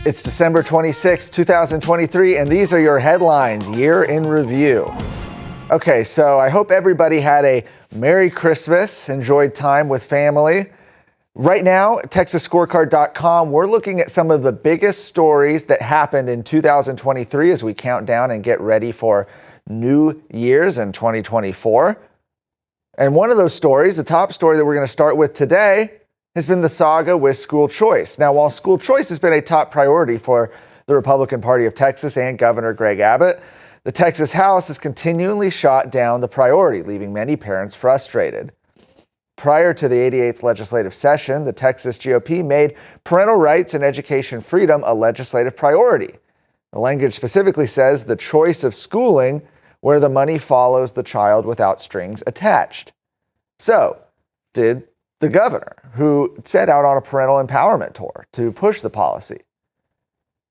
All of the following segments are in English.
It's December 26, 2023, and these are your headlines, Year in Review. Okay, so I hope everybody had a Merry Christmas, enjoyed time with family. Right now, TexasScorecard.com, we're looking at some of the biggest stories that happened in 2023 as we count down and get ready for New Year's in 2024. And one of those stories, the top story that we're going to start with today, has been the saga with school choice. Now, while school choice has been a top priority for the Republican Party of Texas and Governor Greg Abbott, the Texas House has continually shot down the priority, leaving many parents frustrated. Prior to the 88th legislative session, the Texas GOP made parental rights and education freedom a legislative priority. The language specifically says the choice of schooling where the money follows the child without strings attached. So, did the governor, who set out on a parental empowerment tour to push the policy.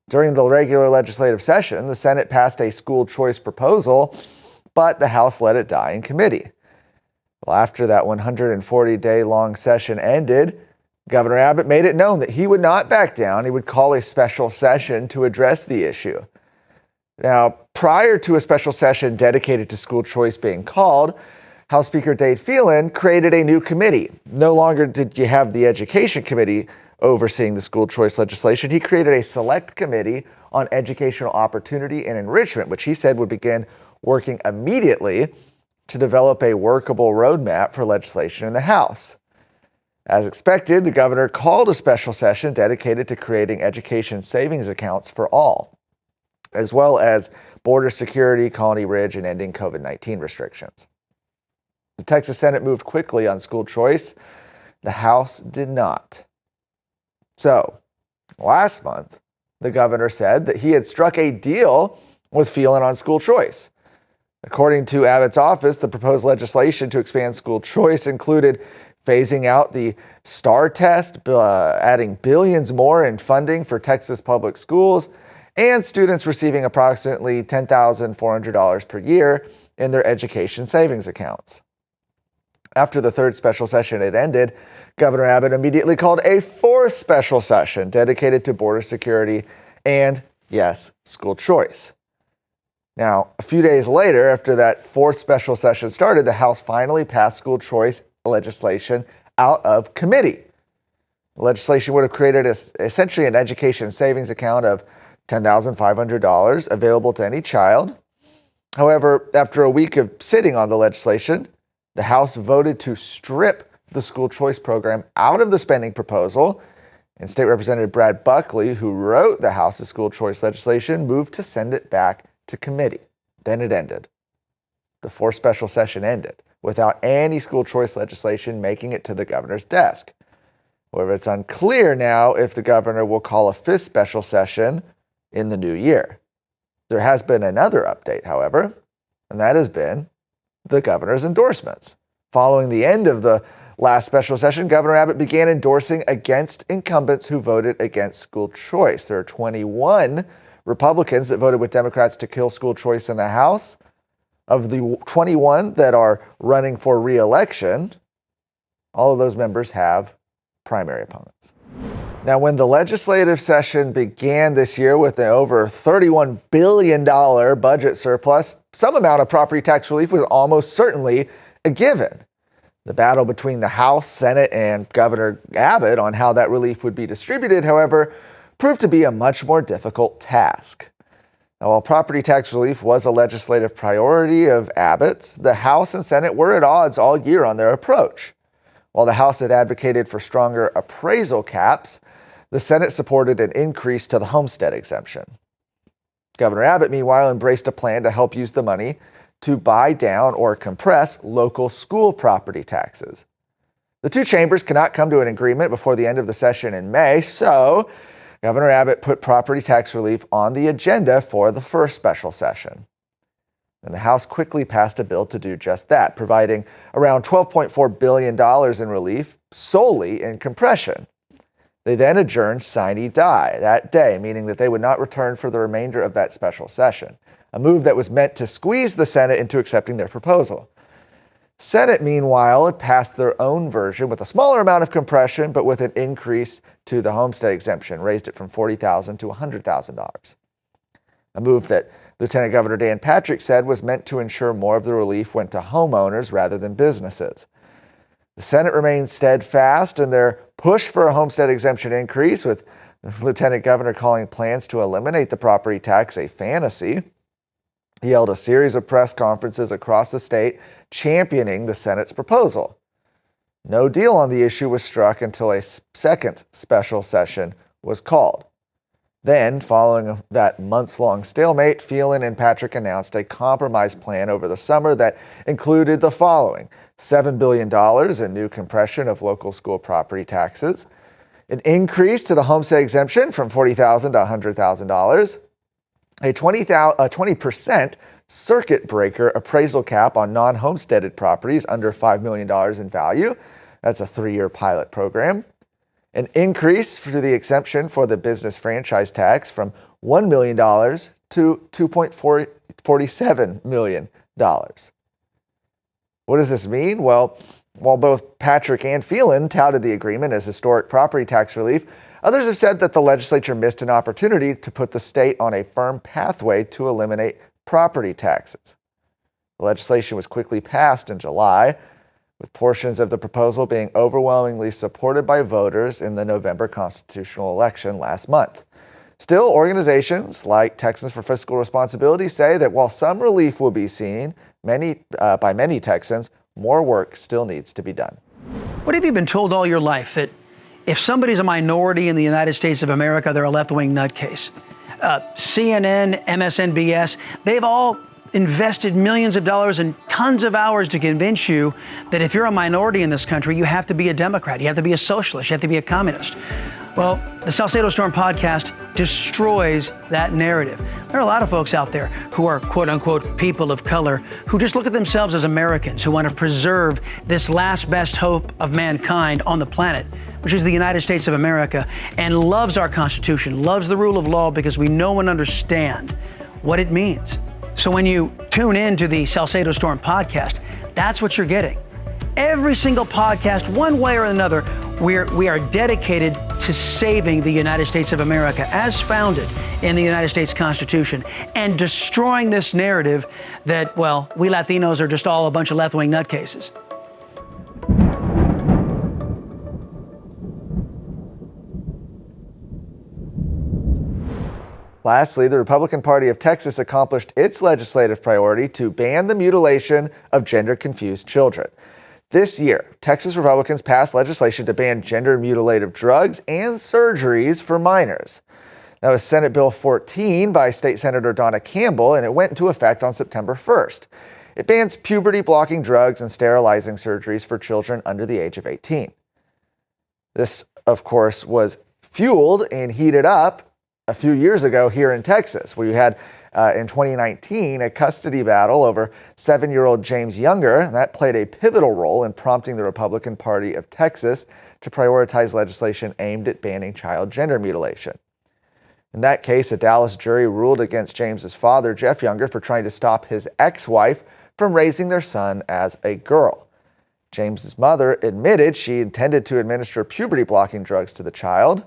During the regular legislative session, the Senate passed a school choice proposal, but the House let it die in committee. Well, after that 140-day-long session ended, Governor Abbott made it known that he would not back down. He would call a special session to address the issue. Now, prior to a special session dedicated to school choice being called, House Speaker Dade Phelan created a new committee. No longer did you have the Education Committee overseeing the school choice legislation. He created a select committee on educational opportunity and enrichment, which he said would begin working immediately to develop a workable roadmap for legislation in the House. As expected, the governor called a special session dedicated to creating education savings accounts for all, as well as border security, Colony Ridge, and ending COVID-19 restrictions. The Texas Senate moved quickly on school choice. The House did not. So, last month, the governor said that he had struck a deal with Phelan on school choice. According to Abbott's office, the proposed legislation to expand school choice included phasing out the STAR test, adding billions more in funding for Texas public schools, and students receiving approximately $10,400 per year in their education savings accounts. After the third special session had ended, Governor Abbott immediately called a fourth special session dedicated to border security and, yes, school choice. Now, a few days later, after that fourth special session started, the House finally passed school choice legislation out of committee. The legislation would have created essentially an education savings account of $10,500 available to any child. However, after a week of sitting on the legislation, the House voted to strip the school choice program out of the spending proposal, and State Representative Brad Buckley, who wrote the House's school choice legislation, moved to send it back to committee. Then it ended. The fourth special session ended without any school choice legislation making it to the governor's desk. However, it's unclear now if the governor will call a fifth special session in the new year. There has been another update, however, and that has been the governor's endorsements. Following the end of the last special session, Governor Abbott began endorsing against incumbents who voted against school choice. There are 21 Republicans that voted with Democrats to kill school choice in the House. Of the 21 that are running for re-election, all of those members have primary opponents. Now, when the legislative session began this year with an over $31 billion budget surplus, some amount of property tax relief was almost certainly a given. The battle between the House, Senate, and Governor Abbott on how that relief would be distributed, however, proved to be a much more difficult task. Now, while property tax relief was a legislative priority of Abbott's, the House and Senate were at odds all year on their approach. While the House had advocated for stronger appraisal caps, the Senate supported an increase to the homestead exemption. Governor Abbott, meanwhile, embraced a plan to help use the money to buy down or compress local school property taxes. The two chambers cannot come to an agreement before the end of the session in May, so Governor Abbott put property tax relief on the agenda for the first special session. And the House quickly passed a bill to do just that, providing around $12.4 billion in relief solely in compression. They then adjourned sine die that day, meaning that they would not return for the remainder of that special session, a move that was meant to squeeze the Senate into accepting their proposal. Senate, meanwhile, had passed their own version with a smaller amount of compression, but with an increase to the homestead exemption, raised it from $40,000 to $100,000. A move that Lieutenant Governor Dan Patrick said was meant to ensure more of the relief went to homeowners rather than businesses. The Senate remains steadfast in their push for a homestead exemption increase, with the Lieutenant Governor calling plans to eliminate the property tax a fantasy. He held a series of press conferences across the state championing the Senate's proposal. No deal on the issue was struck until a second special session was called. Then, following that months-long stalemate, Phelan and Patrick announced a compromise plan over the summer that included the following: $7 billion in new compression of local school property taxes, an increase to the homestead exemption from $40,000 to $100,000, a 20% circuit breaker appraisal cap on non-homesteaded properties under $5 million in value. That's a 3-year pilot program. An increase to the exemption for the business franchise tax from $1 million to $2.47 million. What does this mean? Well, while both Patrick and Phelan touted the agreement as historic property tax relief, others have said that the legislature missed an opportunity to put the state on a firm pathway to eliminate property taxes. The legislation was quickly passed in July, with portions of the proposal being overwhelmingly supported by voters in the November constitutional election last month. Still, organizations like Texans for Fiscal Responsibility say that while some relief will be seen by many Texans, more work still needs to be done. What have you been told all your life? That if somebody's a minority in the United States of America, they're a left-wing nutcase? CNN, MSNBS, they've all invested millions of dollars and tons of hours to convince you that if you're a minority in this country, you have to be a Democrat, you have to be a socialist, you have to be a communist. Well, the Salcedo Storm podcast destroys that narrative. There are a lot of folks out there who are quote unquote people of color who just look at themselves as Americans, who want to preserve this last best hope of mankind on the planet, which is the United States of America, and loves our Constitution, loves the rule of law because we know and understand what it means. So when you tune in to the Salcedo Storm podcast, that's what you're getting. Every single podcast, one way or another, we are dedicated to saving the United States of America as founded in the United States Constitution and destroying this narrative that, well, we Latinos are just all a bunch of left-wing nutcases. Lastly, the Republican Party of Texas accomplished its legislative priority to ban the mutilation of gender-confused children. This year, Texas Republicans passed legislation to ban gender-mutilative drugs and surgeries for minors. That was Senate Bill 14 by State Senator Donna Campbell, and it went into effect on September 1st. It bans puberty-blocking drugs and sterilizing surgeries for children under the age of 18. This, of course, was fueled and heated up a few years ago here in Texas, where you had in 2019 a custody battle over 7-year-old James Younger, and that played a pivotal role in prompting the Republican Party of Texas to prioritize legislation aimed at banning child gender mutilation. In that case, a Dallas jury ruled against James's father, Jeff Younger, for trying to stop his ex-wife from raising their son as a girl. James's mother admitted she intended to administer puberty-blocking drugs to the child.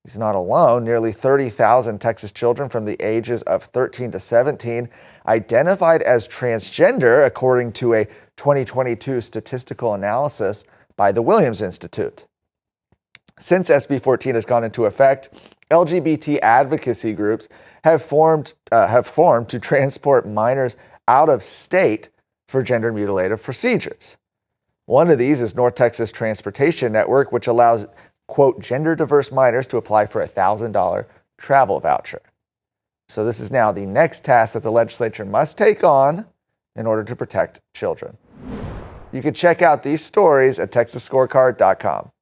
He's not alone. Nearly 30,000 Texas children from the ages of 13 to 17 identified as transgender, according to a 2022 statistical analysis by the Williams Institute. Since SB 14 has gone into effect, LGBT advocacy groups have formed to transport minors out of state for gender mutilative procedures. One of these is North Texas Transportation Network, which allows quote, gender-diverse minors to apply for a $1,000 travel voucher. So this is now the next task that the legislature must take on in order to protect children. You can check out these stories at texasscorecard.com.